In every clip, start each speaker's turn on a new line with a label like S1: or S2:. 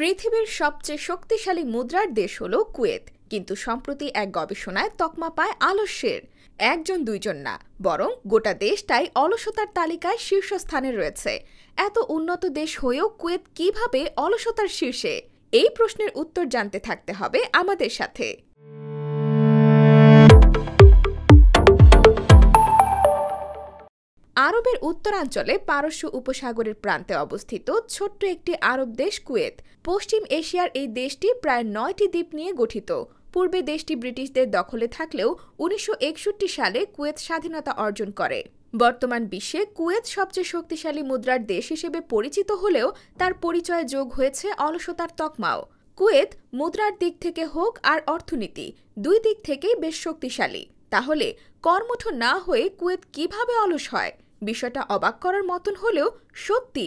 S1: পৃথিবীর সবচেয়ে শক্তিশালী মুদ্রার দেশ হলো কুয়েত, কিন্তু সম্প্রতি এক গবেষণায় তকমা পায় আলস্যের। একজন দুইজন না, বরং গোটা দেশটাই অলসতার তালিকায় শীর্ষস্থানে রয়েছে। এত উন্নত দেশ হয়েও কুয়েত কিভাবে অলসতার শীর্ষে? এই প্রশ্নের উত্তর জানতে থাকতে হবে আমাদের সাথে। আরবের উত্তরাঞ্চলে পারস্য উপসাগরের প্রান্তে অবস্থিত ছোট্ট একটি আরব দেশ কুয়েত। পশ্চিম এশিয়ার এই দেশটি প্রায় ৯টি দ্বীপ নিয়ে গঠিত। পূর্বে দেশটি ব্রিটিশদের দখলে থাকলেও ১৯৬১ সালে কুয়েত স্বাধীনতা অর্জন করে। বর্তমান বিশ্বে কুয়েত সবচেয়ে শক্তিশালী মুদ্রার দেশ হিসেবে পরিচিত হলেও তার পরিচয়ে যোগ হয়েছে অলসতার তকমাও। কুয়েত মুদ্রার দিক থেকে হোক আর অর্থনীতি, দুই দিক থেকেই বেশ শক্তিশালী। তাহলে কর্মঠ না হয়ে কুয়েত কিভাবে অলস হয়? বিষয়টা অবাক করার মতন হলেও সত্যি।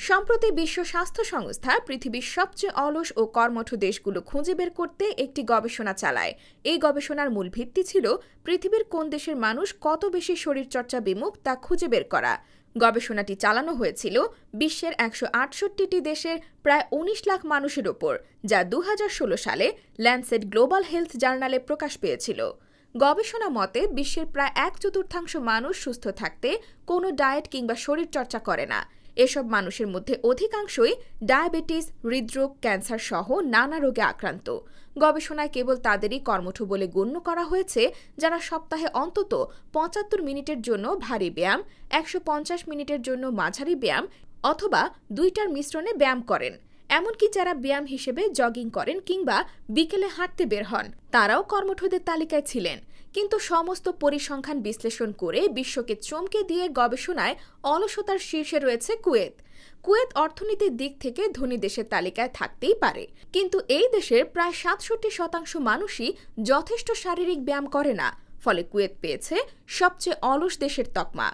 S1: সম্প্রতি বিশ্ব স্বাস্থ্য সংস্থা পৃথিবীর সবচেয়ে অলস ও কর্মঠ দেশগুলো খুঁজে বের করতে একটি গবেষণা চালায়। এই গবেষণার মূল ভিত্তি ছিল পৃথিবীর কোন দেশের মানুষ কত বেশি শরীরচর্চা বিমুখ তা খুঁজে বের করা। গবেষণাটি চালানো হয়েছিল বিশ্বের ১৬৮টি দেশের প্রায় ১৯ লাখ মানুষের ওপর, যা ২০১৬ সালে ল্যান্সেট গ্লোবাল হেলথ জার্নালে প্রকাশ পেয়েছিল। গবেষণা মতে বিশ্বের প্রায় ১/৪ মানুষ সুস্থ থাকতে কোনো ডায়েট কিংবা শরীরচর্চা করে না। এসব মানুষের মধ্যে অধিকাংশই ডায়াবেটিস, হৃদরোগ, ক্যান্সার সহ নানা রোগে আক্রান্ত। গবেষণায় কেবল তাদেরই কর্মঠ বলে গণ্য করা হয়েছে যারা সপ্তাহে অন্তত ৭৫ মিনিটের জন্য ভারী ব্যায়াম, ১৫০ মিনিটের জন্য মাঝারি ব্যায়াম অথবা দুইটার মিশ্রণে ব্যায়াম করেন। এমনকি যারা ব্যায়াম হিসেবে জগিং করেন কিংবা বিকেলে হাঁটতে বের হন, তারাও কর্মঠদের তালিকায় ছিলেন। কিন্তু সমস্ত পরিসংখ্যান বিশ্লেষণ করে বিশ্বকে চমকে দিয়ে গবেষণায় অলসতার শীর্ষে রয়েছে কুয়েত। কুয়েত অর্থনীতির দিক থেকে ধনী দেশের তালিকায় থাকতেই পারে, কিন্তু এই দেশের প্রায় ৬৭% মানুষই যথেষ্ট শারীরিক ব্যায়াম করে না। ফলে কুয়েত পেয়েছে সবচেয়ে অলস দেশের তকমা।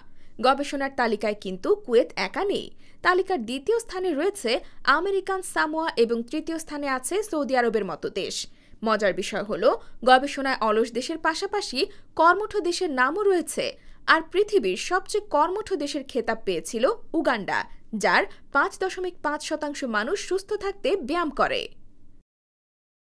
S1: গবেষণার তালিকায় কিন্তু কুয়েত একা নেই। তালিকার দ্বিতীয় স্থানে রয়েছে আমেরিকান সামোয়া এবং তৃতীয় স্থানে আছে সৌদি আরবের মতো দেশ। মজার বিষয় হলো, গবেষণায় অলস দেশের পাশাপাশি কর্মঠ দেশের নামও রয়েছে। আর পৃথিবীর সবচেয়ে কর্মঠ দেশের খেতাব পেয়েছিল উগান্ডা, যার ৫.৫% মানুষ সুস্থ থাকতে ব্যায়াম করে।